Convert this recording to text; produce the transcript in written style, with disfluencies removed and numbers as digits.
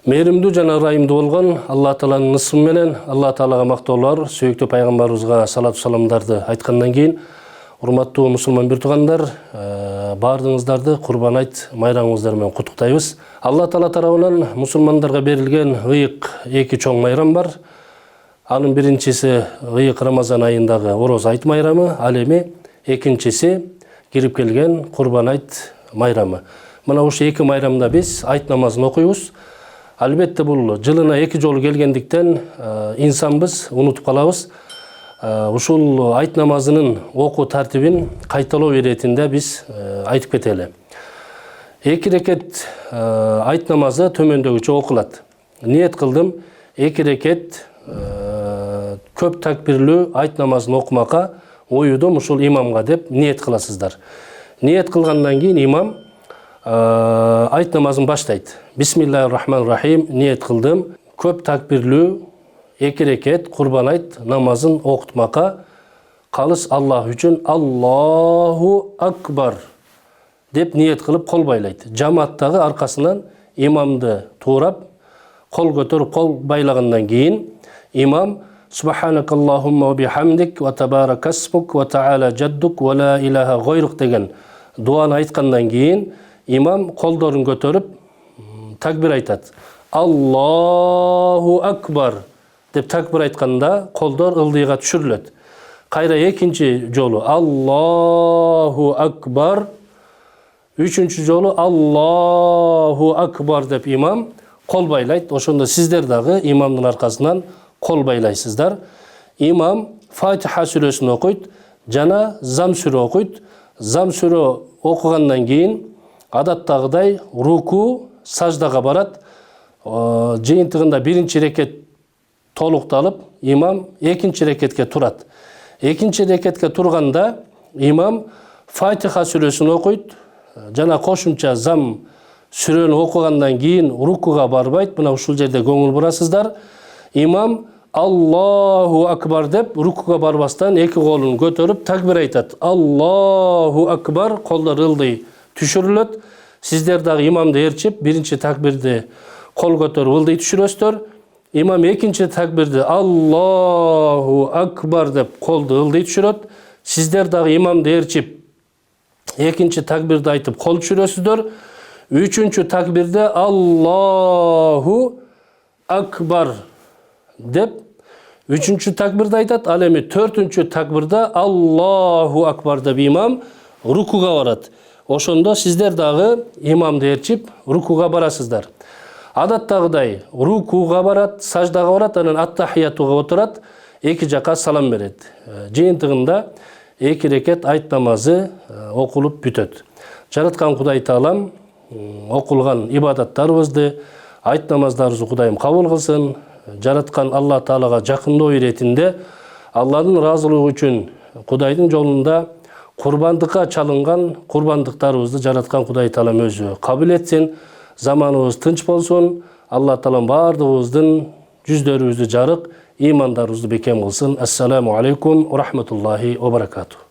Мээримдүү жана ырайымдуу болгон Алла Тааланын ысмы менен Алла Таалага мактоолор, сүйүктүү пайгамбарыбызга салат саламдарды айткандан кийин, урматтуу мусулман бир туугандар, баардыгыңыздарды Курбан айт майрамыңыздар менен куттуктайбыз. Алла Таала тарабынан мусулмандарга берилген ыйык эки чоң майрам бар. Анын биринчиси ыйык Рамазан айындагы Ороз айт майрамы, ал эми экинчиси кирип келген Курбан айт майрамы. Мына ушу эки майрамда биз айт намазын окуйбуз. Албетте бул жылына эки жолу келгендиктен инсанбыз, унутуп калабыз. Ушул айт намазынын окуу тартибин кайталоо иретинде биз айтып кетели. Эки рекет айт намазы төмөндөгүчө окулат. Ниет кылдым, эки рекет көп такбирлүү айт намазын окумакка оюдум ушул имамга деп ниет кыласыздар. Ниет кылгандан кийин имам айт намазын баштайт. Бисмиллахир-рахманир-рахим ниет кылдым. Көп такбирлүү эки рекет Курбан айт намазын окутмакка калыс Аллах үчүн Аллаху акбар деп ниет кылып кол байлайт. Жамааттагы аркасынан имамды туурап, кол көтөрүп кол байлагандан кийин имам Субханакаллахумма ва бихамдик ва табаракасмук ва та'ала жаддук ва ла илаха гойрук деген дуаны айткандан кийин имам колдорун көтөрүп такбир айтат. Аллаху акбар деп такбир айтканда колдор ылдыйга түшүрүлөт. Кайра экинчи жолу Аллаху акбар, үчүнчү жолу Аллаху акбар деп имам кол байлайт. Ошондо сиздер дагы имамдын аркасынан кол байлайсыздар. Имам Фатиха сүрөсүн окуйт жана Зам сүрө окуйт. Зам сүрө окугандан кийин адаттагыдай руку, саждага барат. Жыйынтыгында биринчи рекет толукталып, имам экинчи рекетке турат. Экинчи рекетке турганда имам Фатиха сүрөсүн окуйт жана кошумча Зам сүрөнү окугандан кийин рукуга барбайт. Мына ушул жерде көңүл бурасыздар. Имам Аллаху акбар деп рукуга барбастан эки колун көтөрүп такбир айтат. Аллаху акбар, колдор ылдый түшүрүлөт. Сиздер дагы имамды ээрчип, биринчи такбирди кол көтөрүп ылдый түшүрөсүздөр. Имам экинчи такбирди Аллаху акбар деп колду ылдый түшүрөт. Сиздер дагы имамды ээрчип, экинчи такбирди айтып кол түшүрөсүздөр. Үчүнчү такбирде Аллаху акбар деп үчүнчү такбирди айтат. Ал эми төртүнчү такбирде Аллаху акбар деп имам рукуга барат. Ошондо сиздер дагы имамды ээрчип рукуга барасыздар. Адаттагыдай рукуга барат, саждага барат, анан аттахиятуга отурат, эки жака салам берет. Жыйынтыгында эки рекет айт намазы окулуп бүтөт. Жараткан Кудай Таалам окулган ибадаттарыбызды, айт намаздарыбызды Кудайым кабыл кылсын. Жараткан Алла Таалага жакындоо иретинде Алланын ыраазылыгы үчүн Кудайдын жолунда курбандыкка чалынган курбандыктарыбызды жараткан Кудай Таалам өзү кабыл этсин. Заманыбыз тынч болсун. Алла Таалам баардыгыбыздын жүздөрүбүздү жарык, имандарыбызды бекем кылсын. Ассаламу алейкум ва рахматуллахи ва баракатух.